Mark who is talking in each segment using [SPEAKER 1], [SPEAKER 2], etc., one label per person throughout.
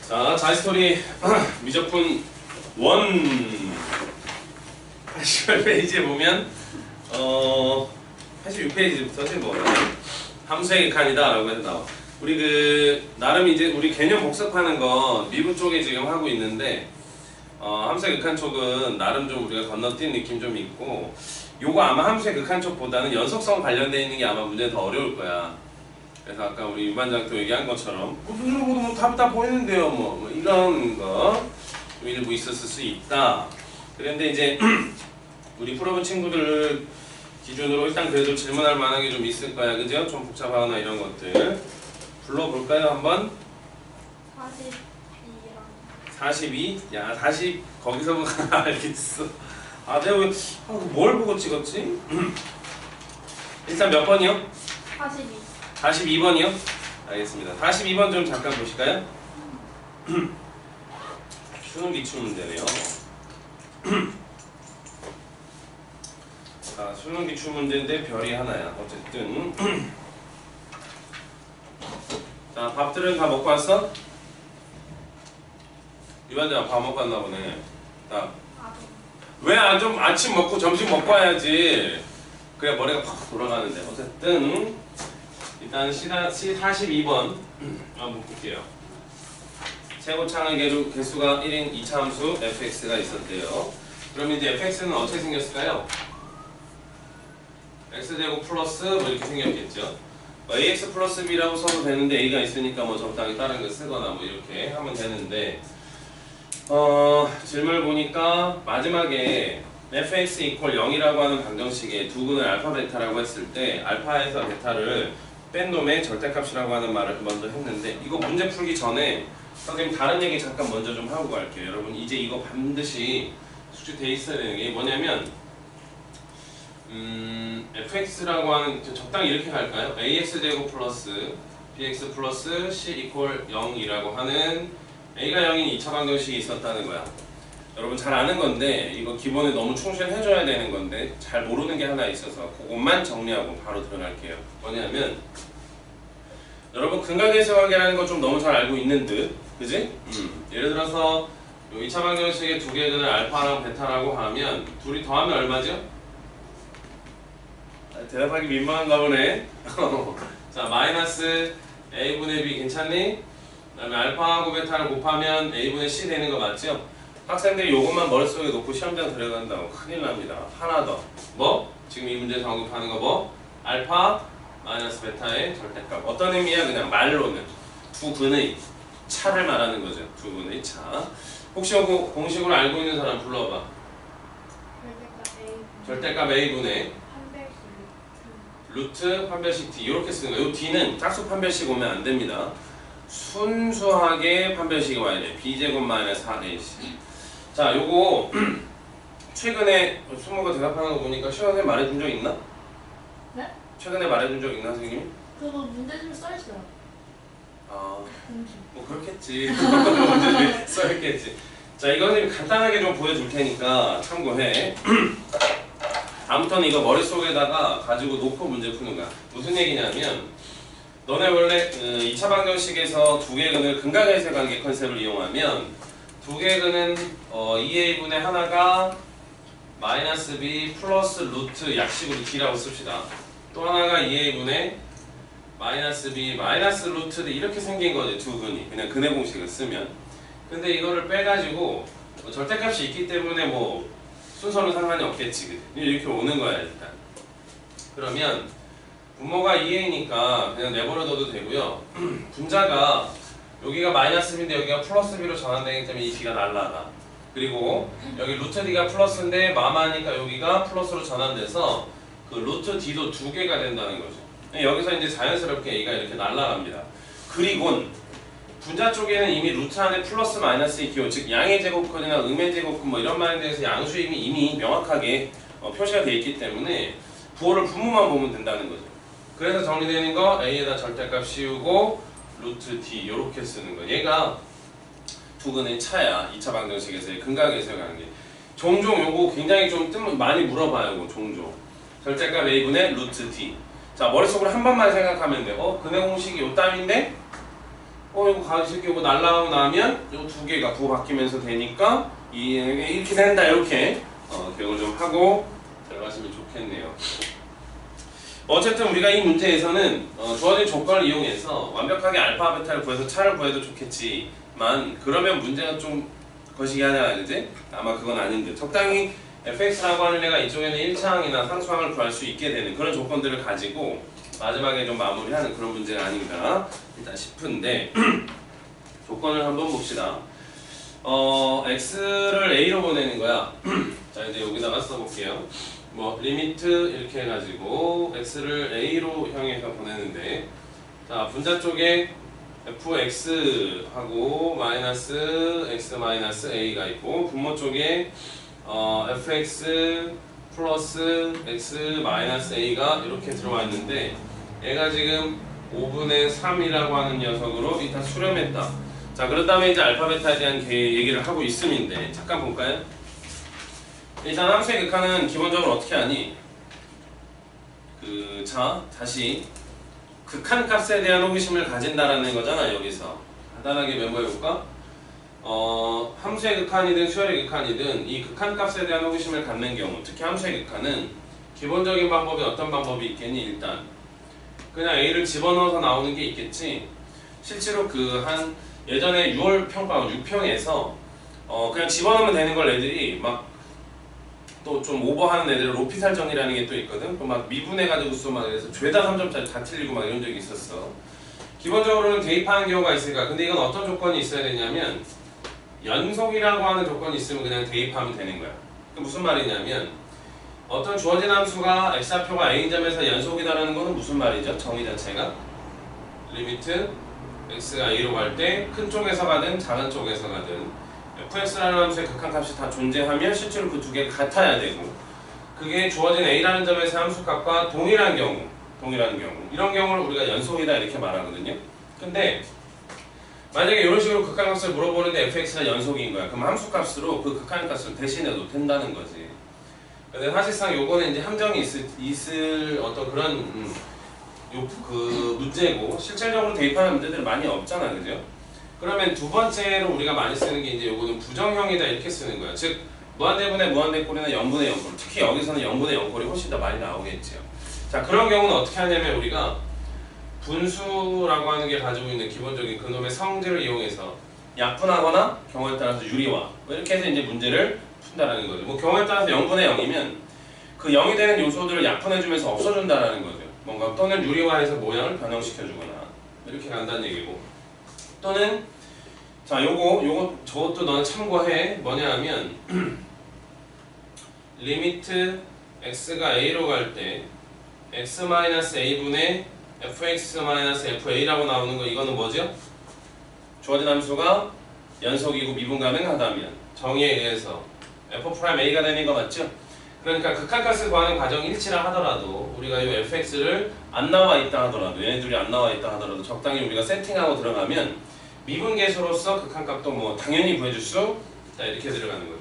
[SPEAKER 1] 자, 자이스토리 미적분 1 88페이지에 보면 86페이지부터지 뭐 함수의 극한이다 라고 해서 나와. 우리 나름 이제 우리 개념 복습하는 건 미분 쪽에 지금 하고 있는데 함수의 극한 쪽은 나름 좀 우리가 건너뛴 느낌 좀 있고, 요거 아마 함수의 극한 쪽보다는 연속성 관련되어 있는 게 아마 문제는 더 어려울 거야. 그래서 아까 우리 유반장도 얘기한 것처럼 뭐 답이 다 보이는데요 뭐 이런 거 일부 있었을 수 있다. 그런데 이제 우리 풀어본 친구들 기준으로 일단 그래도 질문할 만한 게 좀 있을 거야, 그죠? 좀 복잡하거나 이런 것들 불러볼까요 한번?
[SPEAKER 2] 42랑
[SPEAKER 1] 42? 야, 다시 거기서 알겠어. 아, 내가 왜 뭘 보고 찍었지? 일단 몇 번이요?
[SPEAKER 2] 42
[SPEAKER 1] 42번이요? 알겠습니다. 42번 좀 잠깐 보실까요? 수능 기출 문제네요. 자, 수능 기출 문제인데 별이 하나야. 어쨌든 자, 밥들은 다 먹고 왔어? 유반장 밥 먹고 왔나 보네. 자, 왜 안 좀 아침 먹고 점심 먹고 와야지. 그래 머리가 팍 돌아가는데. 어쨌든 일단 C42번 한번 볼게요. 최고창의 개수가 1인 2차 함수 fx가 있었대요. 그럼 이제 fx는 어떻게 생겼을까요? x제곱 플러스 뭐 이렇게 생겼겠죠. ax 플러스 b라고 써도 되는데 a가 있으니까 뭐 적당히 다른 거 쓰거나 뭐 이렇게 하면 되는데, 질문을 보니까 마지막에 fx 이퀄 0이라고 하는 방정식에 두근을 알파 베타라고 했을 때 알파에서 베타를 뺀 놈의 절대값이라고 하는 말을 먼저 했는데, 이거 문제 풀기 전에 선생님 다른 얘기 잠깐 먼저 좀 하고 갈게요. 여러분 이제 이거 반드시 숙지돼 있어야 되는 게 뭐냐면 fx라고 하는, 적당히 이렇게 갈까요? ax제곱 플러스 bx 플러스 c 이퀄 0이라고 하는 a가 0인 2차 방정식이 있었다는 거야. 여러분 잘 아는 건데 이거 기본에 너무 충실해줘야 되는 건데 잘 모르는 게 하나 있어서 그것만 정리하고 바로 들어갈게요. 뭐냐면 여러분 근각계수관계라는 거 좀 너무 잘 알고 있는 듯, 그지? 예를 들어서 요 2차 방정식의 두 개의 근을 알파랑 베타라고 하면 둘이 더하면 얼마죠? 대답하기 민망한가 보네. 자, 마이너스 a분의 b 괜찮니? 그 다음에 알파하고 베타를 곱하면 a분의 c 되는 거 맞죠? 학생들이 요것만 머릿속에 놓고 시험장 들어간다고 큰일 납니다. 하나 더. 뭐? 지금 이 문제에서 언급하는 거 뭐? 알파 마이너스 베타의 절대값. 어떤 의미야? 그냥 말로는 두 근의 차를 말하는 거죠. 두 근의 차. 혹시 요거 공식으로 알고 있는 사람 불러봐. 절대값 a분의 루트 판별식 d 이렇게 쓰는 거예요. 이 d는 짝수 판별식 오면 안 됩니다. 순수하게 판별식이 와야 돼. b제곱 마이너스 4ac. 자, 요거 최근에 수모가 대답하는 거 보니까 시간에 말해준 적 있나?
[SPEAKER 2] 네?
[SPEAKER 1] 최근에 말해준 적 있나, 선생님?
[SPEAKER 2] 그거 문제집에 써있어요.
[SPEAKER 1] 아,
[SPEAKER 2] 공식.
[SPEAKER 1] 뭐 그렇겠지. 문제집에 써있겠지. 자, 이거는 간단하게 좀 보여줄 테니까 참고해. 다음부터는 이거 머릿속에다가 가지고 놓고 문제 푸는 거야. 무슨 얘기냐면 너네 원래 2차 방정식에서 두 개의 근을 근각계수 관계 컨셉을 이용하면 두 개의 근은 2a분의 하나가 마이너스 b 플러스 루트 약식으로 d라고 씁시다. 또 하나가 2a분의 마이너스 b 마이너스 루트 d 이렇게 생긴 거지, 두 근이. 그냥 근의 공식을 쓰면. 근데 이거를 빼가지고 절대값이 있기 때문에 뭐 순서는 상관이 없겠지, 그치? 이렇게 오는 거야 일단. 그러면 분모가 2a니까 그냥 내버려둬도 되고요. 분자가 여기가 마이너스 b인데 여기가 플러스 b로 전환되기 때문에 이 b가 날라가. 그리고 여기 루트 d가 플러스인데 마마니까 여기가 플러스로 전환돼서 그 루트 d도 두 개가 된다는 거죠. 여기서 이제 자연스럽게 a가 이렇게 날라갑니다. 그리고 분자 쪽에는 이미 루트 안에 플러스 마이너스의 기호, 즉 양의 제곱근이나 음의 제곱근 뭐 이런 말에 대해서 양수임이 이미 명확하게 표시가 되어 있기 때문에 부호를 분모만 보면 된다는 거죠. 그래서 정리되는 거 a에다 절대값 씌우고 루트 d 이렇게 쓰는 거. 얘가 두 근의 차야. 2차 방정식에서의 근각에서의 관계. 종종 요거 굉장히 좀 많이 물어봐요. 요거 종종. 절대값 a분의 루트 d. 자, 머릿속으로 한 번만 생각하면 돼. 근의 공식이 요 땀인데 이거 가지고 이거 날라가고 나면 이 두 개가 부호 바뀌면서 되니까 이렇게 된다 이렇게 기억을 좀 하고 들어가시면 좋겠네요. 어쨌든 우리가 이 문제에서는 주어진 조건을 이용해서 완벽하게 알파 베타를 구해서 차를 구해도 좋겠지만 그러면 문제가 좀 거시기 하냐 그지? 아마 그건 아닌데 적당히 fx라고 하는 애가 이쪽에는 1차항이나 상수항을 구할 수 있게 되는 그런 조건들을 가지고 마지막에 좀 마무리하는 그런 문제가 아닌가 일단 싶은데 조건을 한번 봅시다. x를 a로 보내는 거야. 자 이제 여기다가 써볼게요. 뭐 리미트 이렇게 해가지고 x를 a로 향해서 보내는데 자 분자 쪽에 fx하고 마이너스 x 마이너스 a가 있고 분모 쪽에 fx 플러스 x 마이너스 a가 이렇게 들어와 있는데 얘가 지금 5분의 3이라고 하는 녀석으로 일단 수렴했다. 자 그런 다음에 이제 알파 베타에 대한 얘기를 하고 있음인데 잠깐 볼까요? 일단 함수의 극한은 기본적으로 어떻게 하니? 자 다시 극한 값에 대한 호기심을 가진다라는 거잖아 여기서 간단하게 메모해볼까? 함수의 극한이든 수열의 극한이든 이 극한 값에 대한 호기심을 갖는 경우 특히 함수의 극한은 기본적인 방법이 어떤 방법이 있겠니? 일단 그냥 A를 집어넣어서 나오는 게 있겠지 실제로 한 예전에 6월 평가 6평에서 그냥 집어넣으면 되는 걸 애들이 막 또 좀 오버하는 애들 로피살 정리라는 게 또 있거든. 막 미분해가지고서 막 그래서 죄다 3점짜리 다 틀리고 막 이런 적이 있었어. 기본적으로는 대입하는 경우가 있으니까 근데 이건 어떤 조건이 있어야 되냐면 연속이라고 하는 조건이 있으면 그냥 대입하면 되는 거야. 그 무슨 말이냐면 어떤 주어진 함수가 x좌표가 a인 점에서 연속이다라는 거는 무슨 말이죠? 정의 자체가 리미트 x가 a로 갈 때 큰 쪽에서 가든 작은 쪽에서 가든 fx라는 함수의 극한값이 다 존재하면 실제로 그 두 개가 같아야 되고 그게 주어진 a라는 점에서 함수값과 동일한 경우 이런 경우를 우리가 연속이다 이렇게 말하거든요. 근데 만약에 이런 식으로 극한값을 물어보는데 fx가 연속인 거야. 그럼 함수값으로 그 극한값을 대신해도 된다는 거지. 근데 사실상 요거는 이제 함정이 있을 어떤 그런 문제고 실질적으로 대입하는 문제들은 많이 없잖아, 그죠? 그러면 두 번째로 우리가 많이 쓰는 게 이제 요거는 부정형이다 이렇게 쓰는 거야. 즉 무한대분의 무한대꼴이나 0분의 0꼴 특히 여기서는 0분의 0꼴이 훨씬 더 많이 나오겠죠. 자 그런 경우는 어떻게 하냐면 우리가 분수라고 하는 게 가지고 있는 기본적인 그놈의 성질을 이용해서 약분하거나 경우에 따라서 유리화 뭐 이렇게 해서 이제 문제를 푼다라는 거죠. 뭐 경우에 따라서 0분의 0이면 그 0이 되는 요소들을 약분해주면서 없어준다라는 거죠. 뭔가 또는 유리화해서 모양을 변형시켜주거나 이렇게 간다는 얘기고 또는 자 저것도 너는 참고해. 뭐냐 하면 리미트 x가 a로 갈 때 x-a분의 fx-fa라고 나오는 거 이거는 뭐죠? 주어진 함수가 연속이고 미분 가능하다면 정의에 의해서 f'a가 되는 거 맞죠? 그러니까 극한값을 구하는 과정이 일치라 하더라도 우리가 이 fx를 안 나와 있다 하더라도 얘네들이 안 나와 있다 하더라도 적당히 우리가 세팅하고 들어가면 미분계수로서 극한값도 뭐 당연히 구해줄 수 이렇게 들어가는 거죠.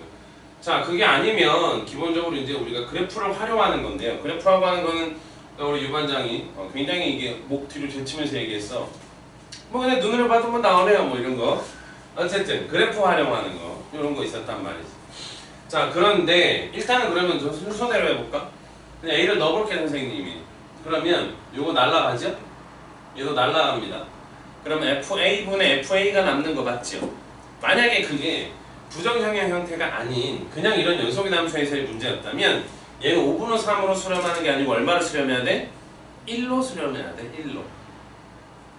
[SPEAKER 1] 자 그게 아니면 기본적으로 이제 우리가 그래프를 활용하는 건데요. 그래프라고 하는 거는 우리 유반장이 굉장히 이게 목 뒤로 제치면서 얘기했어. 뭐 그냥 눈으로 봐도 뭐 나오네요 뭐 이런 거. 어쨌든 그래프 활용하는 거 이런 거 있었단 말이지. 자 그런데 일단은 그러면 좀 순서대로 해볼까? 그냥 A를 넣어볼게 선생님이. 그러면 요거 날라가죠? 얘도 날라갑니다. 그러면 FA분의 FA가 남는 거 맞죠? 만약에 그게 부정형의 형태가 아닌 그냥 이런 연속인 함수에서의 문제였다면 얘는 5분의 3으로 수렴하는 게 아니고 얼마를 수렴해야 돼? 1로 수렴해야 돼. 1로.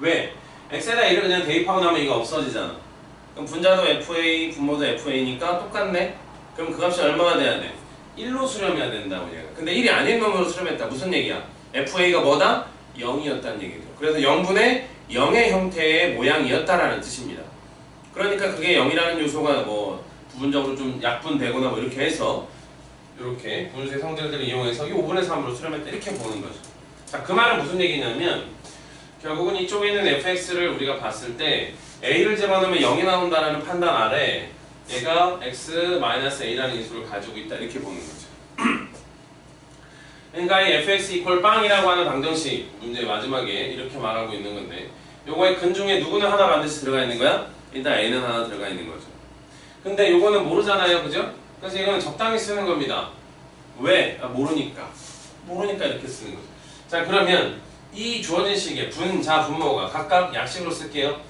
[SPEAKER 1] 왜? x에다 1을 그냥 대입하고 나면 이거 없어지잖아. 그럼 분자도 FA, 분모도 FA니까 똑같네? 그럼 그 값이 얼마가 돼야 돼? 1로 수렴해야 된다고 얘가. 근데 1이 아닌 놈으로 수렴했다. 무슨 얘기야? FA가 뭐다? 0이었다는 얘기죠. 그래서 0분의 0의 형태의 모양이었다라는 뜻입니다. 그러니까 그게 0이라는 요소가 뭐 부분적으로 좀 약분되거나 뭐 이렇게 해서 이렇게 분수의 성질들을 이용해서 이 5분의 3으로 수렴했다 이렇게 보는 거죠. 자, 그 말은 무슨 얘기냐면 결국은 이쪽에 있는 fx를 우리가 봤을 때 a를 집어넣으면 0이 나온다라는 판단 아래 얘가 x-a라는 인수를 가지고 있다 이렇게 보는 거죠. 그러니까 이 fx 이퀄 빵이라고 하는 방정식 문제 마지막에 이렇게 말하고 있는 건데 요거의 근 중에 누구는 하나 반드시 들어가 있는 거야? 일단 A는 하나 들어가 있는 거죠. 근데 요거는 모르잖아요, 그죠? 그래서 이거는 적당히 쓰는 겁니다. 왜? 모르니까. 모르니까 이렇게 쓰는 거죠. 자, 그러면 이 주어진 식의 분, 자, 분모가 각각 약식으로 쓸게요.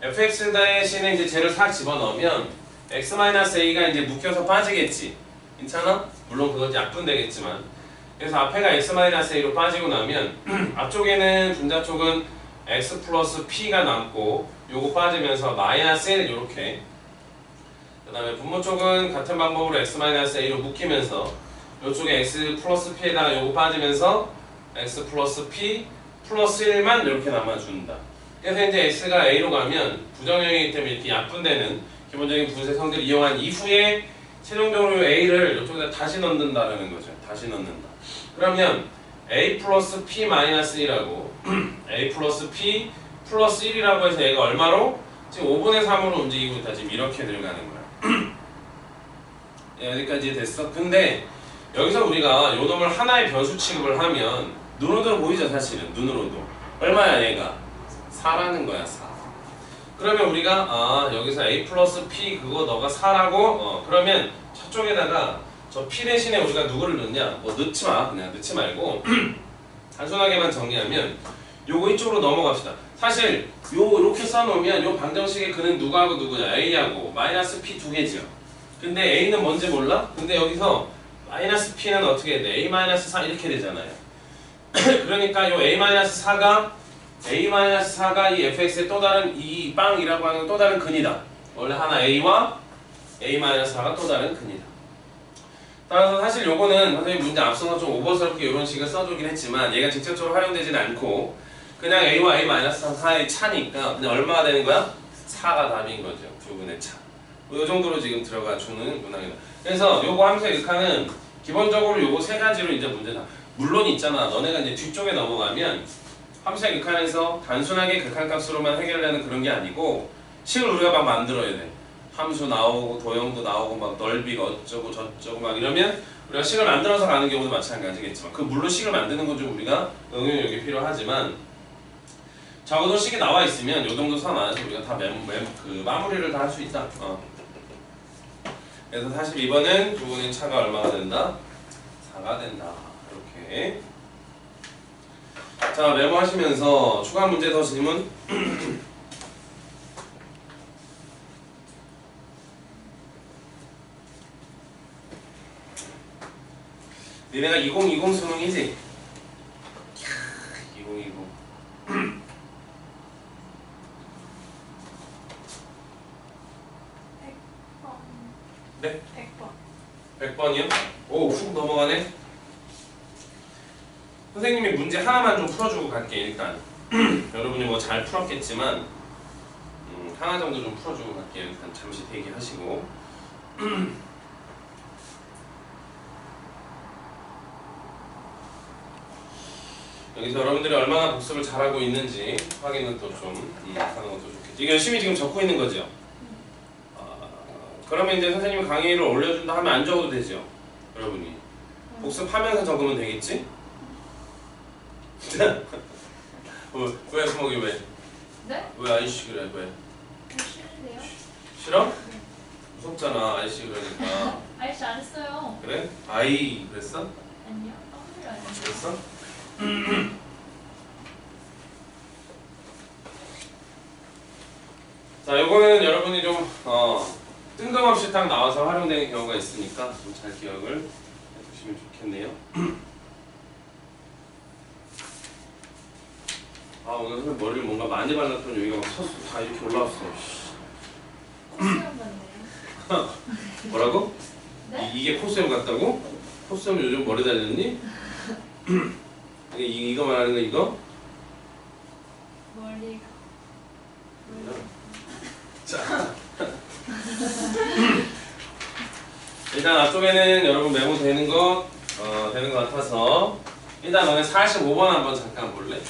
[SPEAKER 1] fx 대신에 이제 쟤를 싹 집어넣으면 x-a가 이제 묶여서 빠지겠지. 괜찮아? 물론 그건 약분되겠지만. 그래서 앞에가 x-a로 빠지고 나면 앞쪽에는 분자 쪽은 x 플러스 p가 남고 요거 빠지면서 마이너스 1 요렇게. 그 다음에 분모 쪽은 같은 방법으로 x-a로 묶이면서 요쪽에 x 플러스 p에다가 요거 빠지면서 x 플러스 p 플러스 1만 이렇게 남아준다. 그래서 이제 x가 a로 가면 부정형이기 때문에 이렇게 약분되는 기본적인 분쇄 성질을 이용한 이후에 최종적으로 a를 이쪽에다 다시 넣는다라는 거죠. 다시 넣는다. 그러면 a 플러스 p 마이너스 1하고 a 플러스 p 플러스 1이라고 해서 얘가 얼마로? 지금 5분의 3으로 움직이고 있다. 지금 이렇게 들어가는 거야. 여기까지 됐어? 근데 여기서 우리가 요 놈을 하나의 변수 취급을 하면 눈으로도 보이죠, 사실은. 눈으로도. 얼마야 얘가? 4라는 거야, 4. 그러면 우리가 여기서 a 플러스 p 그거 너가 4라고? 그러면 저쪽에다가 저 p 대신에 우리가 누구를 넣냐? 뭐 넣지 마. 그냥 넣지 말고 단순하게만 정리하면 요거 이쪽으로 넘어갑시다. 사실 요 이렇게 써놓으면 요 방정식의 근은 누구하고 누구냐? a하고 마이너스 p 두 개죠. 근데 a는 뭔지 몰라? 근데 여기서 마이너스 p는 어떻게 돼? a-4 이렇게 되잖아요. 그러니까 요 a-4가 이 fx의 또 다른 이 빵이라고 하는 또 다른 근이다. 원래 하나 a와 a-4가 또 다른 근이다. 따라서 사실 요거는 선생님 문제 앞서서 좀 오버스럽게 이런 식을 써주긴 했지만 얘가 직접적으로 활용되지는 않고 그냥 a와 a-4의 차니까 그냥 얼마가 되는 거야? 4가 답인 거죠. 두 분의 차. 요 정도로 지금 들어가 주는 문항이다. 그래서 요거 함수의 극한은 기본적으로 요거 세 가지로 이제 문제다. 물론 있잖아. 너네가 이제 뒤쪽에 넘어가면 함수의 극한에서 단순하게 극한값으로만 해결하는 그런 게 아니고 식을 우리가 막 만들어야 돼. 함수 나오고 도형도 나오고 막 넓이가 어쩌고 저쩌고 막 이러면 우리가 식을 만들어서 가는 경우도 마찬가지겠지만 그 물론 식을 만드는 건 좀 우리가 응용력이 필요하지만 적어도 식이 나와 있으면 요 정도 선 안에서 우리가 다 그 마무리를 다 할 수 있다. 그래서 42번은 두 분의 차가 얼마가 된다? 4가 된다. 이렇게. 자, 메모하시면서 추가 문제 더 질문? 니네가 2020 수능이지? 2020 네? 100번 100번이요? 오, 훅 넘어가네. 선생님이 문제 하나만 좀 풀어주고 갈게. 일단 여러분이 뭐 잘 풀었겠지만 하나 정도 좀 풀어주고 갈게요. 일단 잠시 대기하시고 여기서 여러분들이 얼마나 복습을 잘하고 있는지 확인은 또 좀 하는 것도 좋겠지. 이게 열심히 지금 적고 있는 거죠? 그러면 이제 선생님이 강의를 올려준다 하면 안 적어도 되죠? 여러분이 복습하면서 적으면 되겠지? 왜 수목이 왜?
[SPEAKER 2] 네?
[SPEAKER 1] 왜 아이씨 그래? 왜?
[SPEAKER 2] 싫은데요?
[SPEAKER 1] 싫어?
[SPEAKER 2] 네.
[SPEAKER 1] 무섭잖아 아이씨 그러니까.
[SPEAKER 2] 아이씨 안 했어요.
[SPEAKER 1] 그래? 아이 그랬어?
[SPEAKER 2] 아니요. 아무 소리 안 했어요.
[SPEAKER 1] 그랬어? 자, 요거는 여러분이 좀 뜬금없이 딱 나와서 활용되는 경우가 있으니까 좀 잘 기억을 해두시면 좋겠네요. 오늘 선생님 머리를 뭔가 많이 발랐더니 여기가 막 섰어. 다 이렇게 올라왔어.
[SPEAKER 2] 코스염 같네요.
[SPEAKER 1] 뭐라고?
[SPEAKER 2] 네?
[SPEAKER 1] 이게 코스염 같다고? 코스염 요즘 머리 달렸니? 이거 말하는 거 이거?
[SPEAKER 2] 머리가.
[SPEAKER 1] 자. 일단 앞쪽에는 여러분 메모되는 거 되는 것 같아서 일단 너네 45번 한번 잠깐 볼래?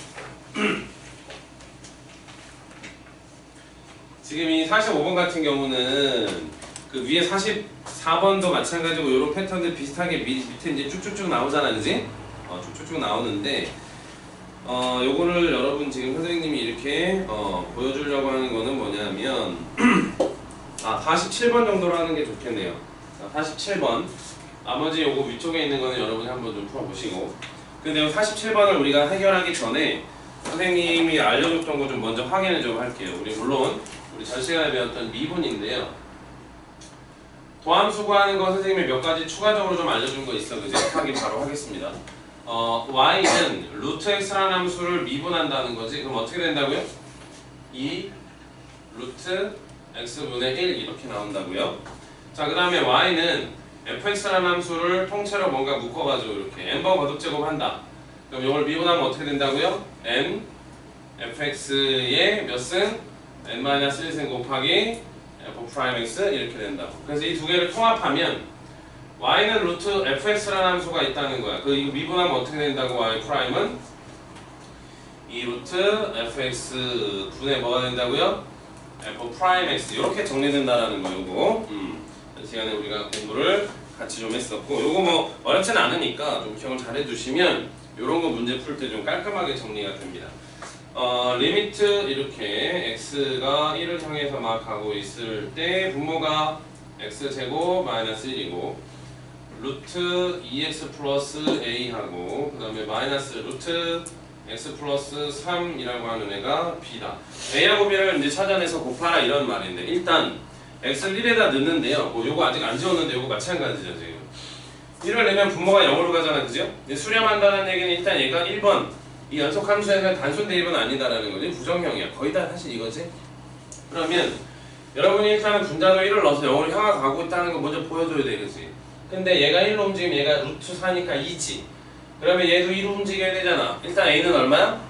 [SPEAKER 1] 지금 이 45번 같은 경우는 그 위에 44번도 마찬가지고 이런 패턴들 비슷하게 밑에 이제 쭉쭉쭉 나오잖아, 그지? 쭉쭉쭉 나오는데 요거를 여러분 지금 선생님이 이렇게 보여주려고 하는 거는 뭐냐면 47번 정도로 하는 게 좋겠네요. 47번. 나머지 요거 위쪽에 있는 거는 여러분이 한번 좀 풀어보시고. 근데 요 47번을 우리가 해결하기 전에 선생님이 알려줬던 거 좀 먼저 확인을 좀 할게요. 물론 우리 전 시간에 배웠던 미분인데요. 도함수 구하는 거 선생님이 몇 가지 추가적으로 좀 알려준 거 있어. 그죠? 확인 바로 하겠습니다. y는 루트 x라는 함수를 미분한다는 거지. 그럼 어떻게 된다고요? 2 루트 x분의 1 이렇게 나온다고요. 자, 그 다음에 y는 fx라는 함수를 통째로 뭔가 묶어가지고 이렇게 n번 거듭제곱한다. 그럼 이걸 미분하면 어떻게 된다고요? n fx의 몇 승? n-1승 곱하기 f'x 이렇게 된다고. 그래서 이 두 개를 통합하면 y는 루트 fx라는 함수가 있다는 거야. 이거 미분하면 어떻게 된다고? y 프라임은 2 루트 fx 분의 뭐가 된다고요? f'x 이렇게 정리된다라는 거. 요거 이 시간에 우리가 공부를 같이 좀 했었고, 요거 뭐 어렵진 않으니까 좀 기억을 잘 해두시면 요런 거 문제 풀 때 좀 깔끔하게 정리가 됩니다. 리미트 이렇게 x가 1을 향해서 막 가고 있을 때 분모가 x제곱 마이너스 1이고 루트 2x 플러스 a하고 그 다음에 마이너스 루트 x 플러스 3이라고 하는 애가 b다. a하고 b를 이제 찾아내서 곱하라 이런 말인데, 일단 x를 1에다 넣는데요. 요거 아직 안 지웠는데 요거 마찬가지죠. 지금 1을 내면 분모가 0으로 가잖아. 그죠? 수렴한다는 얘기는 일단 얘가 1번 이 연속 함수에서 단순 대입은 아니다라는 거지. 부정형이야. 거의 다 사실 이거지. 그러면 여러분이 일단은 분자로 1을 넣어서 0으로 향하고 있다는 거 먼저 보여줘야 돼. 그치? 근데 얘가 1로 움직이면 얘가 루트 4니까 2지. 그러면 얘도 2로 움직여야 되잖아. 일단 a는 얼마야?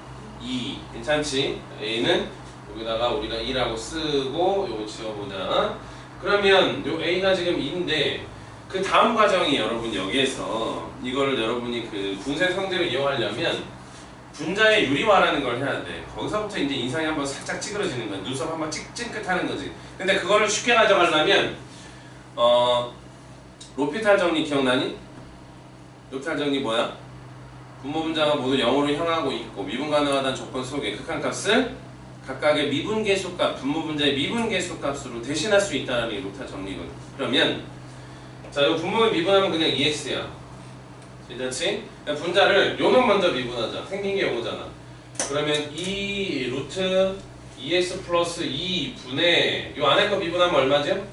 [SPEAKER 1] 2. 괜찮지? a는 여기다가 우리가 2라고 쓰고 요거 지워보자. 그러면 요 a가 지금 2인데 그 다음 과정이 여러분 여기에서 이거를 여러분이 그 분쇄 성질을 이용하려면 분자의 유리화라는 걸 해야 돼. 거기서부터 이제 인상이 한번 살짝 찌그러지는 거야. 눈썹 한번 찡찡긋하는 거지. 근데 그거를 쉽게 가져가려면 로피탈 정리 기억나니? 로피탈 정리 뭐야? 분모 분자가 모두 0으로 향하고 있고 미분 가능하다는 조건 속에 극한값을 각각의 미분계수값, 분모 분자의 미분계수값으로 대신할 수 있다는 게 로피탈 정리거든. 그러면 자, 이 분모를 미분하면 그냥 2x야. 괜찮지? 분자를 요놈 먼저 미분하자. 생긴 게 요거잖아. 그러면 2 루트 2x 플러스 2 분의 요 안에 거 미분하면 얼마죠?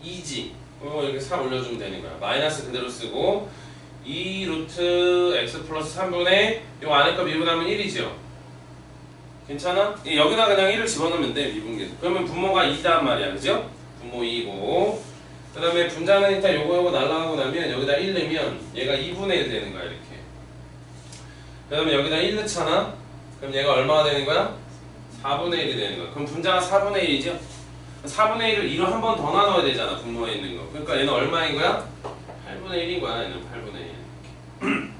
[SPEAKER 1] 2지. 이거 이렇게 4 올려주면 되는 거야. 마이너스 그대로 쓰고 2 루트 x 플러스 3분의 요 안에 거 미분하면 1이죠. 괜찮아? 여기다 그냥 1을 집어넣으면 돼. 미분계수. 그러면 분모가 2단 말이야. 그죠? 분모 2고 그 다음에 분자는 일단 요거 날라가고 나면 여기다 1 넣으면 얘가 2분의 1 되는 거야. 이렇게. 그 다음에 여기다 1 넣잖아? 그럼 얘가 얼마가 되는 거야? 4분의 1이 되는 거야. 그럼 분자가 4분의 1이죠? 4분의 1을 2로 한 번 더 나눠야 되잖아. 분모에 있는 거. 그러니까 얘는 얼마인 거야? 8분의 1인 거야. 얘는 8분의 1.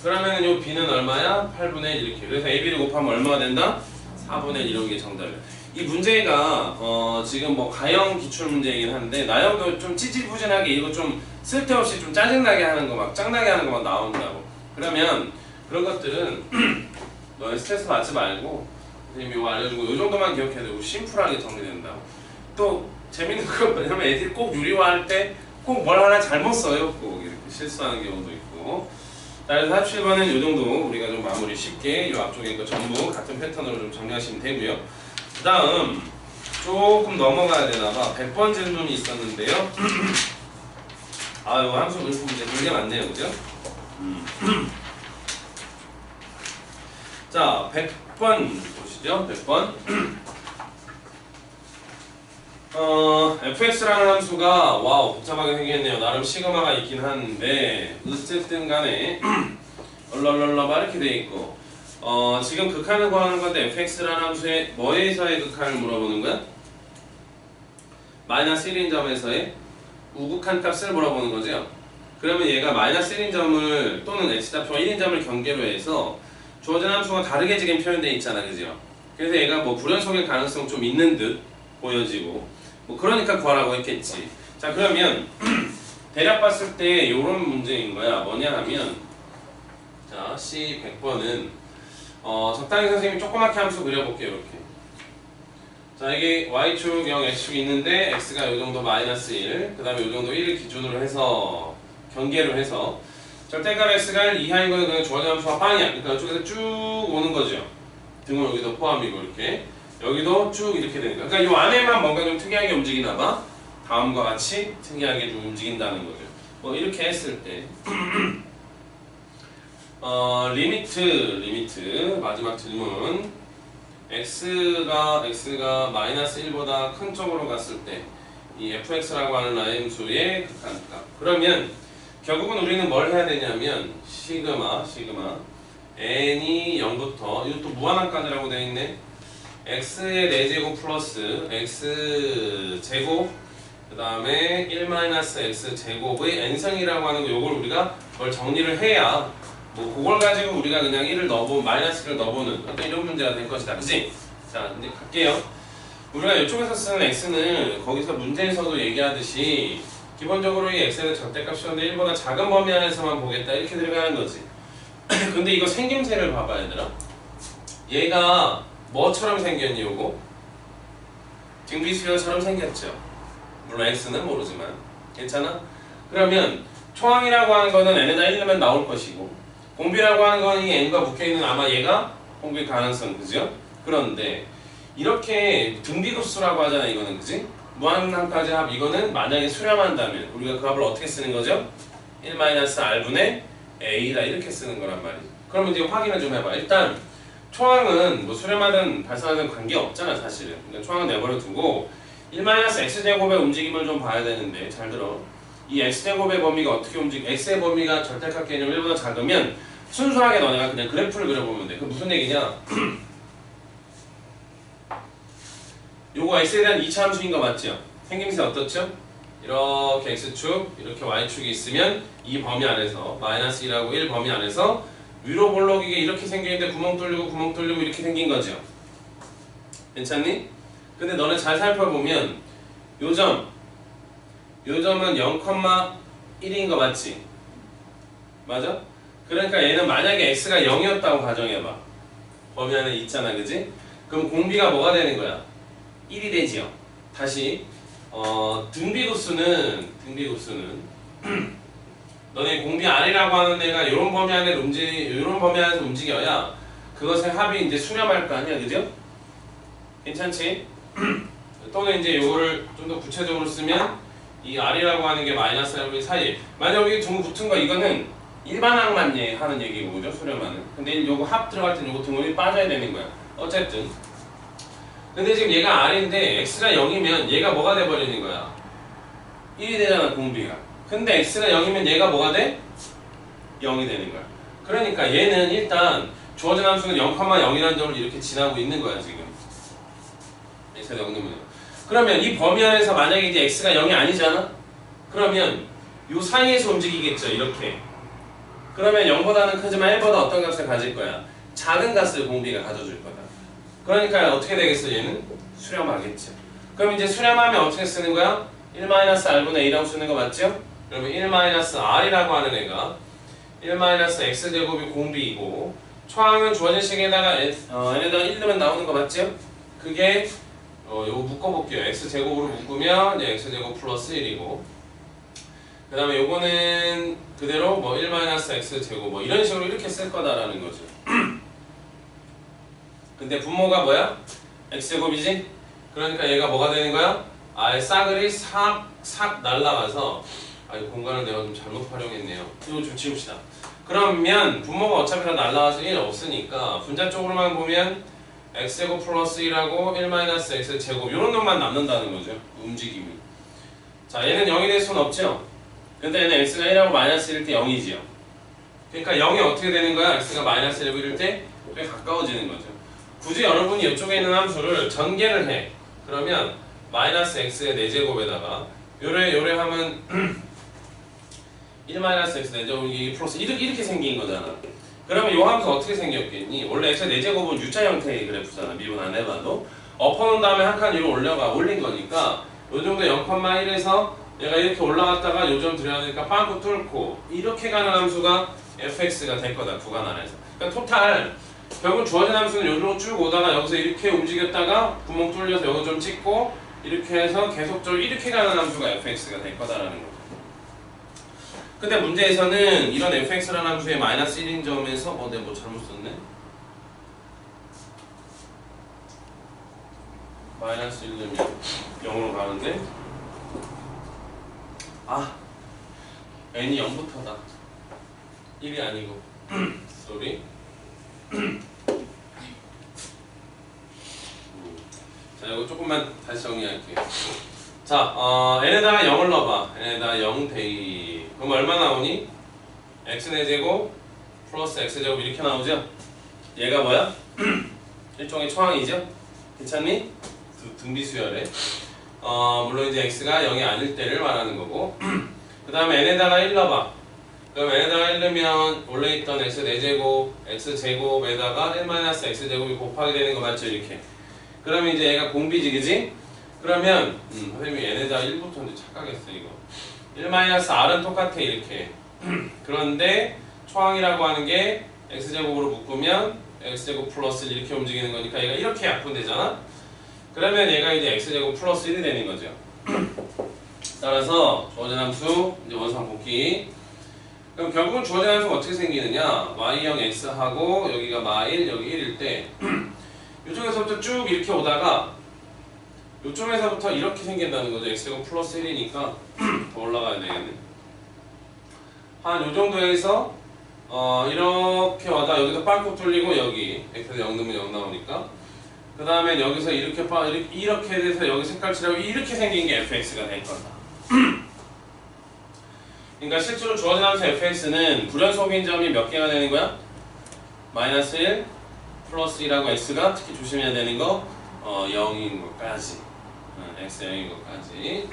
[SPEAKER 1] 그러면 요 b는 얼마야? 8분의 1 이렇게. 그래서 ab를 곱하면 얼마가 된다? 4분의 1 이런 게 정답이야. 이 문제가 지금 뭐 가형 기출 문제이긴 한데 나형도 좀 찌질부진하게 이거 좀 쓸데없이 좀 짜증나게 하는 거 막 짱나게 하는 거만 나온다고. 그러면 그런 것들은 너네 스트레스 받지 말고 선생님이 이거 알려주고 이 정도만 기억해야 되고 심플하게 정리된다고. 또 재밌는 건 뭐냐면 애들이 꼭 유리화할 때 꼭 뭘 하나 잘못 써요. 꼭 이렇게 실수하는 경우도 있고. 자, 그래서 47번은 이 정도 우리가 좀 마무리 쉽게 이 앞쪽에 거 전부 같은 패턴으로 좀 정리하시면 되고요. 그 다음 조금 넘어가야 되나봐. 100번 질문이 있었는데요. 아, 이거 함수 물품 문제 되게 많네요. 그죠? 자, 100번 보시죠. 100번. fx라는 함수가 와우 복잡하게 생겼네요. 나름 시그마가 있긴 한데 어쨌든 간에 얼얼얼얼 이렇게 돼 있고 지금 극한을 구하는 건데 fx라는 함수의 뭐에서의 극한을 물어보는 거야? 마이너스 1인 점에서의 우극한 값을 물어보는 거죠. 그러면 얘가 마이너스 1인 점을 또는 x좌표와 1인 점을 경계로 해서 주어진 함수가 다르게 지금 표현되어 있잖아. 그죠? 그래서 얘가 뭐 불연속일 가능성 좀 있는 듯 보여지고 뭐 그러니까 구하라고 했겠지. 자, 그러면 대략 봤을 때 요런 문제인 거야. 뭐냐 하면 자, C 100번은 적당히 선생님이 조그맣게 함수 그려볼게요. 이렇게. 자, 이게 y축 0, x축이 있는데 x가 요 정도 마이너스 1, 그 다음에 요 정도 1을 기준으로 해서 경계를 해서 절대값 x가 1 이하인 거는 그냥 주어진 함수가 빵이야. 그러니까 이쪽에서 쭉 오는 거죠. 등은 여기도 포함이고 이렇게 여기도 쭉 이렇게 되는 거야. 그러니까 이 안에만 뭔가 좀 특이하게 움직이나 봐. 다음과 같이 특이하게 좀 움직인다는 거죠. 뭐 이렇게 했을 때 리미트 마지막 질문 x가 마이너스 1보다 큰 쪽으로 갔을 때 이 fx라고 하는 라인수의 극한값. 그러면 결국은 우리는 뭘 해야 되냐면 시그마 n이 0부터 이것도 무한함까지라고 되어 있네. x의 4제곱 플러스 x제곱 그 다음에 1-x제곱의 n승이라고 하는 거 요걸 우리가 뭘 정리를 해야 뭐 그걸 가지고 우리가 그냥 1을 넣어보면 마이너스를 넣어보는 어떤 이런 문제가 될 것이다. 그치? 자 이제 갈게요. 우리가 이쪽에서 쓰는 x는 거기서 문제에서도 얘기하듯이 기본적으로 이 x의 절대값이었는데 1보다 작은 범위 안에서만 보겠다 이렇게 들어가는 거지. 근데 이거 생김새를 봐봐 얘들아. 얘가 뭐처럼 생겼니 요거? 등비수열처럼 생겼죠. 물론 x는 모르지만 괜찮아? 그러면 초항이라고 하는 거는 n에다 1 넣으면 나올 것이고 공비라고 하는 거는 이 n과 묶여있는 아마 얘가 공비일 가능성 그죠? 그런데 이렇게 등비급수라고 하잖아 이거는 그지? 무한함까지 합 이거는 만약에 수렴한다면 우리가 그 합을 어떻게 쓰는 거죠? 1-r분의 a다 이렇게 쓰는 거란 말이지. 그러면 이제 확인을 좀 해봐. 일단 초항은 뭐 수렴하든 발산하든 관계없잖아 사실은. 그러니까 초항은 내버려 두고 1-x제곱의 움직임을 좀 봐야 되는데 잘 들어. 이 x제곱의 범위가 어떻게 x의 범위가 절대값 개념 1보다 작으면 순수하게 너네가 그냥 그래프를 그려보면 돼. 그 무슨 얘기냐? 요거 x에 대한 2차 함수인 거 맞죠? 생김새 어떻죠? 이렇게 x축, 이렇게 y축이 있으면 이 범위 안에서 마이너스 1하고 1 범위 안에서 위로 볼록이게 이렇게 생기는데 구멍 뚫리고 이렇게 생긴 거죠. 괜찮니? 근데 너네 잘 살펴보면 요 점은 0,1인 거 맞지? 맞아? 그러니까 얘는 만약에 x가 0이었다고 가정해봐. 범위 안에 있잖아, 그지? 그럼 공비가 뭐가 되는 거야? 1이 되지요. 다시 등비급수는 너네 공비 R이라고 하는 애가 이런 범위 안에서 움직여야 그것의 합이 이제 수렴할 거 아니야, 그죠? 괜찮지? 또는 이제 요거를 좀 더 구체적으로 쓰면 이 R이라고 하는 게 마이너스 R분의 사이. 만약 여기 등 붙은 거 이거는 일반항만 하는 얘기고, 그죠? 수렴하는. 근데 요거 합 들어갈 땐 요거 등원이 빠져야 되는 거야. 어쨌든. 근데 지금 얘가 R인데 X가 0이면 얘가 뭐가 돼버리는 거야? 1이 되잖아, 공비가. 근데 X가 0이면 얘가 뭐가 돼? 0이 되는 거야. 그러니까 얘는 일단 주어진 함수는 0,0이라는 점을 이렇게 지나고 있는 거야, 지금. X가 0이면. 그러면 이 범위 안에서 만약에 이제 X가 0이 아니잖아? 그러면 요 사이에서 움직이겠죠, 이렇게. 그러면 0보다는 크지만 1보다 어떤 값을 가질 거야? 작은 값을 공비가 가져줄 거다. 그러니까 어떻게 되겠어, 얘는? 수렴하겠죠. 그럼 이제 수렴하면 어떻게 쓰는 거야? 1-r분의 a라고 쓰는 거 맞죠? 그러면 1-r이라고 하는 애가 1-x제곱이 공비이고 초항은 주어진 식에다가 n에다가 1 넣으면 나오는 거 맞죠? 그게 요거 묶어볼게요. x제곱으로 묶으면 이제 x제곱 플러스 1이고 그 다음에 요거는 그대로 뭐 1-x제곱 뭐 이런 식으로 이렇게 쓸 거다라는 거죠. 근데 분모가 뭐야? x제곱이지? 그러니까 얘가 뭐가 되는 거야? 아예 싸그리 싹 날라가서 이 공간을 내가 좀 잘못 활용했네요. 이거 좀 지웁시다. 그러면 분모가 어차피 다 날라가서 1 없으니까 분자 쪽으로만 보면 x제곱 플러스 1하고 1-x제곱 이런 놈만 남는다는 거죠. 움직임이. 자, 얘는 0이 될 수는 없죠? 근데 얘는 x가 1하고 마이너스 1일 때 0이지요. 그러니까 0이 어떻게 되는 거야? x가 마이너스 1일 때 꽤 가까워지는 거죠. 굳이 여러분이 이쪽에 있는 함수를 전개를 해. 그러면 마이너스 x의 4제곱에다가 요래 하면 1-x 4제곱이 플러스 이렇게 생긴 거잖아. 그러면 요 함수 어떻게 생겼겠니? 원래 x의 4제곱은 U자 형태의 그래프잖아. 미분 안 해봐도. 엎어놓은 다음에 한 칸 위로 올린 거니까 요 정도 0,1에서 얘가 이렇게 올라갔다가 요점 들여야 되니까 빵꾸 뚫고 이렇게 가는 함수가 fx가 될 거다 구간 안에서. 그러니까 토탈 결국 주어진 함수는 요로 쭉 오다가 여기서 이렇게 움직였다가 구멍 뚫려서 여기 좀 찍고 이렇게 해서 계속적으로 이렇게 가는 함수가 fx가 될 거다라는 거죠. 근데 문제에서는 이런 fx라는 함수의 마이너스 1인 점에서 내가 뭐 잘못 썼네. 마이너스 1이면 0으로 가는데 n이 0부터다. 1이 아니고 쏘리. 자, 이거 조금만 다시 정리할게요. 자, n에다가 0을 넣어봐. n에다가 0 대입. 그럼 얼마 나오니? x의 제곱 플러스 x제곱 이렇게 나오죠? 얘가 뭐야? 일종의 초항이죠? 괜찮니? 등비수열에. 물론 이제 x가 0이 아닐 때를 말하는 거고. 그 다음에 n에다가 1 넣어봐. 그럼 n에다가 1 넣으면 원래 있던 x 4제곱, x제곱에다가 1-x제곱이 곱하게 되는 거 맞죠? 이렇게. 그러면 이제 얘가 공비지, 그지? 그러면 선생님이 n에다가 1부터 이제 착각했어 이거. 1-r은 똑같아 이렇게. 그런데 초항이라고 하는 게 x제곱으로 묶으면 x제곱 플러스 이렇게 움직이는 거니까 얘가 이렇게 약분되잖아? 그러면 얘가 이제 x제곱 플러스 1이 되는 거죠. 따라서 주어진 함수 이제 원상 복귀. 그럼 결국은 주어진 함수가 어떻게 생기느냐? y0 x하고 여기가 마일 여기 1일 때 이쪽에서부터 쭉 이렇게 오다가 이쪽에서부터 이렇게 생긴다는 거죠. x제곱 플러스 1이니까 더 올라가야 되겠네. 한 요 정도에서 이렇게 와다 여기서 빵꾸 뚫리고 여기 x에서 0 넣으면 0 나오니까 그 다음에 여기서 이렇게 돼서 여기 색깔 칠하고 이렇게 생긴 게 fx가 될 거다. 그러니까 실제로 주어진 함수 fx는 불연속인 점이 몇 개가 되는 거야? 마이너스 1 플러스 1하고 x가 특히 조심해야 되는 거 0인 것까지. x 0인 것까지.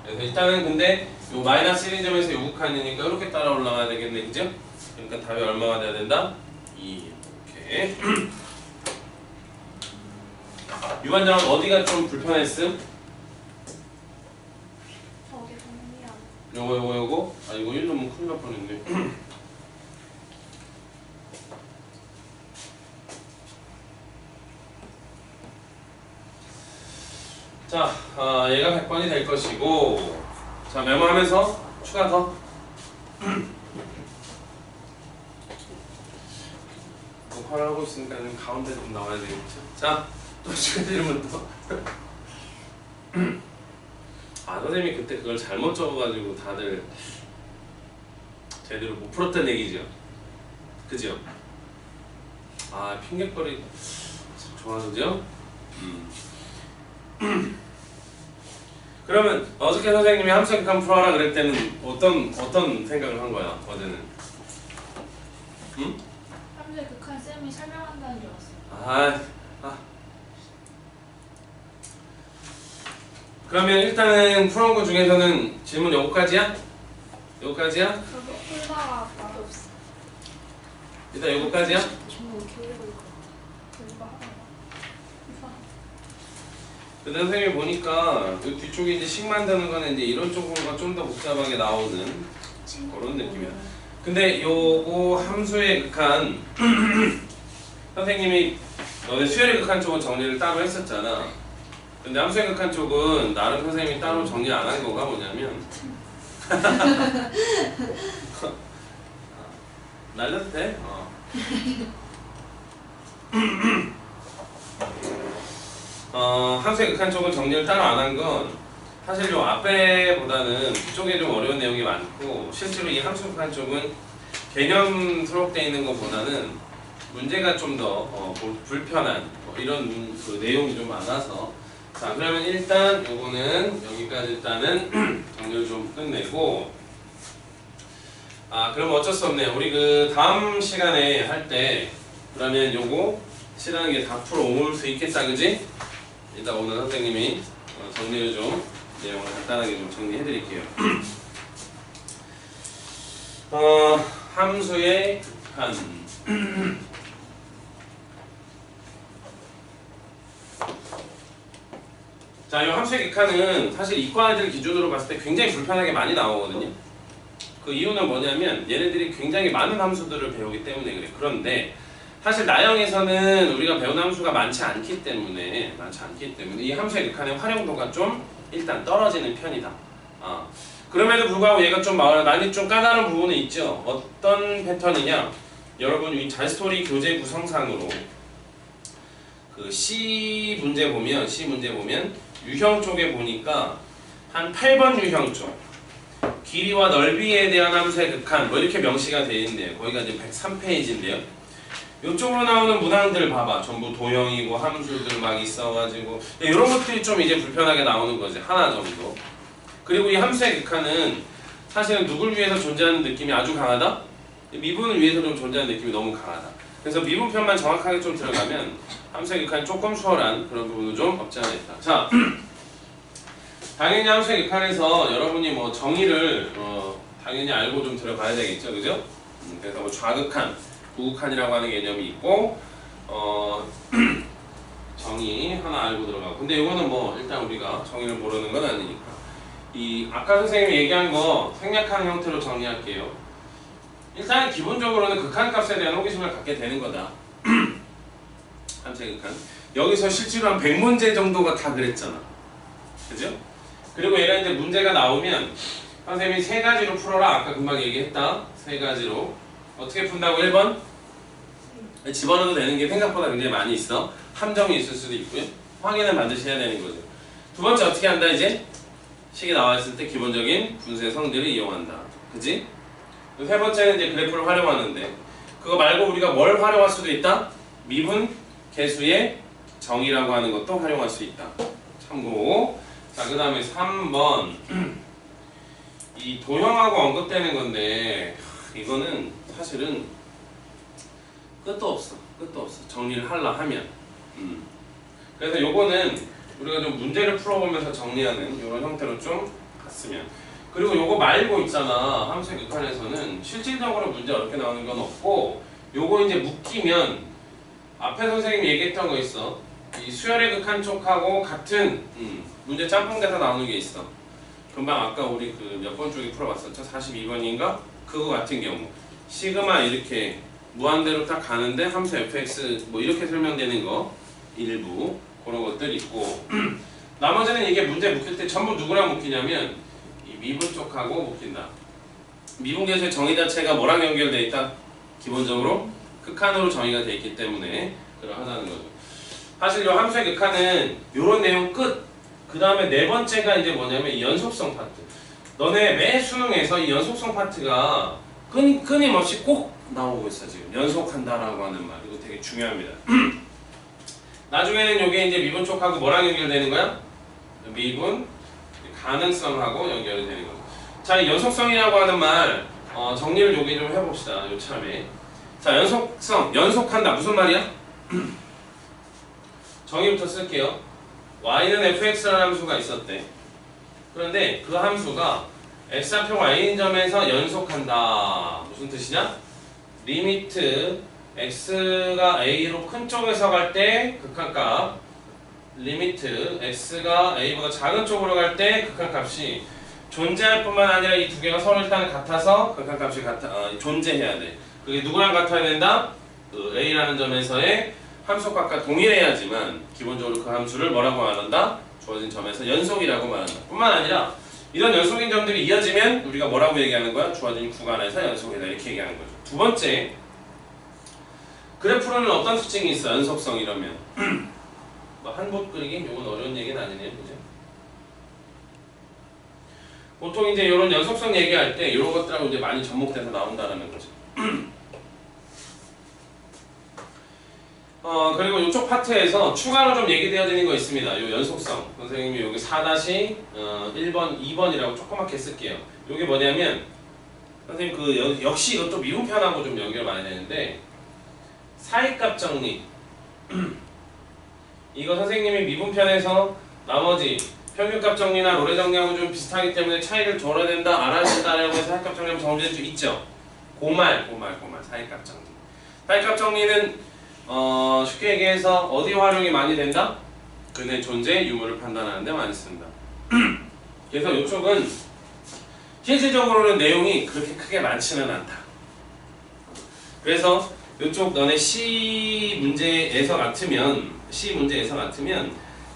[SPEAKER 1] 그래서 일단은 근데 요 마이너스 1인 점에서 요 극한이니까 이렇게 따라 올라가야 되겠네, 그죠? 그러니까 답이 얼마가 돼야 된다? 2 이렇게. 유관장은 어디가 좀 불편했음?
[SPEAKER 2] 저게 정리야.
[SPEAKER 1] 요거? 이거 1 넣으면 큰일 날 뻔했네. 자, 얘가 100번이 될 것이고, 자, 메모하면서 추가 더. 녹화를 하고 있으니까 가운데 좀 나와야 되겠죠. 자, 또 추가 질문 또. 선생님이 그때 그걸 잘못 적어가지고 다들 제대로 못 풀었던 얘기죠. 그죠? 핑계거리 참 좋아하죠? 그러면 어저께 선생님이 함수 극한 풀어라 그럴 때는 어떤 생각을 한 거야? 어제는?
[SPEAKER 2] 함수의 극한 쌤이 설명한다는 줄 알았어.
[SPEAKER 1] 그러면 일단은 풀어온 거 중에서는 질문 요거까지야? 요거까지야?
[SPEAKER 2] 그거 풀다가 맛없어.
[SPEAKER 1] 일단 요거까지야?
[SPEAKER 2] 전부 교육을 이거 하다가.
[SPEAKER 1] 근데 선생님이 보니까 그 뒤쪽에 이제 식 만드는 거는 이제 이런 쪽으로가 좀 더 복잡하게 나오는 그런 느낌이야. 근데 요거 함수의 극한 선생님이 너네 수열의 극한 쪽은 정리를 따로 했었잖아. 근데 함수의 극한 쪽은 나름 선생님이 따로 정리 안 한 거가 뭐냐면 날려도 돼? 함수의 극한 쪽은 정리를 따로 안 한 건 사실 요 앞에보다는 뒤쪽에 좀 어려운 내용이 많고 실제로 이 함수 극한 쪽은 개념 수록되어 있는 것보다는 문제가 좀 더 불편한 이런 그 내용이 좀 많아서 자 그러면 일단 요거는 여기까지 일단은 정리를 좀 끝내고 그럼 어쩔 수 없네요. 우리 그 다음 시간에 할 때 그러면 요거 실하는 게 다 풀어올 수 있겠다 그지? 일단 오늘 선생님이 정리를 좀 내용을 간단하게 좀 정리해 드릴게요. 함수의 극한 자, 이 함수의 극한은 사실 이과 애들 기준으로 봤을 때 굉장히 불편하게 많이 나오거든요. 그 이유는 뭐냐면 얘네들이 굉장히 많은 함수들을 배우기 때문에 그래. 그런데 사실 나형에서는 우리가 배운 함수가 많지 않기 때문에 이 함수의 극한의 활용도가 좀 일단 떨어지는 편이다. 그럼에도 불구하고 얘가 좀 많이 좀 까다로운 부분이 있죠. 어떤 패턴이냐? 여러분 이 잔스토리 교재 구성상으로 그 C 문제 보면 유형 쪽에 보니까 한 8번 유형 쪽 길이와 넓이에 대한 함수의 극한 뭐 이렇게 명시가 되어 있네요. 거기가 이제 103페이지인데요. 이쪽으로 나오는 문항들 봐봐. 전부 도형이고 함수들 막 있어가지고 이런 것들이 좀 이제 불편하게 나오는 거지. 하나 정도. 그리고 이 함수의 극한은 사실은 누굴 위해서 존재하는 느낌이 아주 강하다? 미분을 위해서 좀 존재하는 느낌이 너무 강하다. 그래서 미분편만 정확하게 좀 들어가면 함수의 극한이 조금 수월한 그런 부분도 좀 없지 않아 있다. 자, 당연히 함수의 극한에서 여러분이 뭐 정의를 당연히 알고 좀 들어가야 되겠죠, 그죠? 그래서 뭐 좌극한, 우극한이라고 하는 개념이 있고 정의 하나 알고 들어가고. 근데 이거는 뭐 일단 우리가 정의를 모르는 건 아니니까. 이 아까 선생님이 얘기한 거 생략한 형태로 정리할게요. 일단 기본적으로는 극한값에 대한 호기심을 갖게 되는 거다. 함수의 극한. 여기서 실제로 한 100문제 정도가 다 그랬잖아. 그죠? 그리고 얘가 이제 문제가 나오면 선생님이 세 가지로 풀어라. 아까 금방 얘기했다. 세 가지로. 어떻게 푼다고? 1번? 집어넣어도 되는 게 생각보다 굉장히 많이 있어. 함정이 있을 수도 있고요. 확인은 반드시 해야 되는 거죠. 두 번째 어떻게 한다 이제? 식이 나와 있을 때 기본적인 분수의 성질을 이용한다. 그지? 세 번째는 이제 그래프를 활용하는데 그거 말고 우리가 뭘 활용할 수도 있다? 미분 계수의 정의라고 하는 것도 활용할 수 있다. 참고. 자, 그 다음에 3번 이 도형하고 언급되는 건데 이거는 사실은 끝도 없어. 정리를 하려 하면 그래서 요거는 우리가 좀 문제를 풀어보면서 정리하는 이런 형태로 좀 갔으면. 그리고 요거 말고 있잖아. 함수의 극한에서는 실질적으로 문제 어렵게 나오는 건 없고 요거 이제 묶이면 앞에 선생님이 얘기했던 거 있어. 이 수열의 극한 쪽하고 같은 문제 짬뽕돼서 나오는 게 있어. 금방 아까 우리 그 몇 번 쪽에 풀어봤었죠? 42번인가? 그거 같은 경우 시그마 이렇게 무한대로 딱 가는데 함수 fx 뭐 이렇게 설명되는 거 일부 그런 것들 있고 나머지는 이게 문제 묶일 때 전부 누구랑 묶이냐면 이 미분 쪽하고 묶인다. 미분 계수의 정의 자체가 뭐랑 연결되어 있다? 기본적으로 극한으로 정의가 되어 있기 때문에 그러하다는 거죠. 사실 이 함수의 극한은 이런 내용 끝. 그 다음에 네 번째가 이제 뭐냐면 이 연속성 파트. 너네 매 수능에서 이 연속성 파트가 끊임없이 꼭 나오고 있어 지금. 연속한다라고 하는 말. 이거 되게 중요합니다. 나중에는 이게 이제 미분 쪽하고 뭐랑 연결되는 거야? 미분 가능성하고 연결이 되는 거죠. 자, 이 연속성이라고 하는 말 정리를 여기 좀 해봅시다. 요참에. 자, 연속성, 연속한다 무슨 말이야? 정의부터 쓸게요. y는 fx라는 함수가 있었대. 그런데 그 함수가 x좌표 y인 점에서 연속한다. 무슨 뜻이냐? 리미트 x가 a로 큰 쪽에서 갈 때 극한값, 리미트 x가 a보다 작은 쪽으로 갈 때 극한값이 존재할 뿐만 아니라 이 두 개가 서로 일단 같아서 극한값이 존재해야 돼. 그게 누구랑 같아야 된다? 그 a라는 점에서의 함수값과 동일해야지만 기본적으로 그 함수를 뭐라고 말한다? 주어진 점에서 연속이라고 말한다. 뿐만 아니라 이런 연속인 점들이 이어지면 우리가 뭐라고 얘기하는 거야? 주어진 구간에서 연속이다 이렇게 얘기하는 거죠. 두 번째, 그래프로는 어떤 특징이 있어? 연속성 이러면 뭐 한봇 그리기? 이건 어려운 얘기는 아니네요, 그죠? 보통 이제 이런 연속성 얘기할 때 이런 것들하고 이제 많이 접목돼서 나온다는 거죠. 그리고 이쪽 파트에서 추가로 좀 얘기되어지는 거 있습니다. 이 연속성. 선생님이 여기 4-1번, 2번이라고 조그맣게 쓸게요. 이게 뭐냐면, 선생님 역시 이것도 미분편하고 좀 연결 많이 되는데, 사이값 정리. 이거 선생님이 미분편에서 나머지 평균값 정리나 로레 정리하고 좀 비슷하기 때문에 차이를 줘야 된다, 알아야 된다라고 해서 사이값 정리하면 정리될 수 있죠. 고말, 사이값 정리. 사이값 정리는 쉽게 얘기해서 어디 활용이 많이 된다? 근의 존재, 유무를 판단하는 데 많이 쓴다. 그래서 이쪽은 실질적으로는 내용이 그렇게 크게 많지는 않다. 그래서 이쪽 너네 C 문제에서 같으면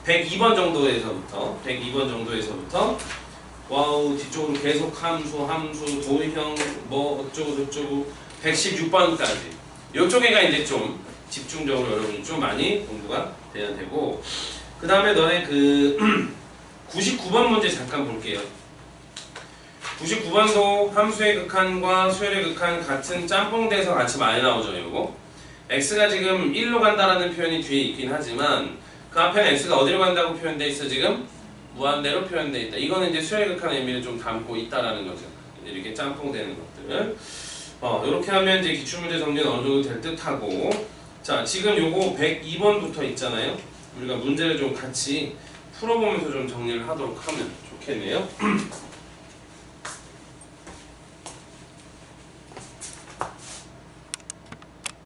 [SPEAKER 1] 102번 정도에서부터 와우 뒤쪽으로 계속 함수 도형 뭐 어쩌고 저쩌고 116번까지 이쪽에가 이제 좀 집중적으로 여러분이 좀 많이 공부가 돼야 되고, 그 다음에 너네 그 99번 문제 잠깐 볼게요. 99번도 함수의 극한과 수열의 극한 같은 짬뽕돼서 같이 많이 나오죠. 요거 x가 지금 1로 간다라는 표현이 뒤에 있긴 하지만 그 앞에는 x가 어디로 간다고 표현돼 있어? 지금 무한대로 표현돼 있다. 이거는 이제 수열의 극한 의미를 좀 담고 있다라는 거죠. 이렇게 짬뽕되는 것들. 이렇게 하면 이제 기출문제 정리는 어느 정도 될 듯하고, 자 지금 요거 102번부터 있잖아요. 우리가 문제를 좀 같이 풀어보면서 좀 정리를 하도록 하면 좋겠네요.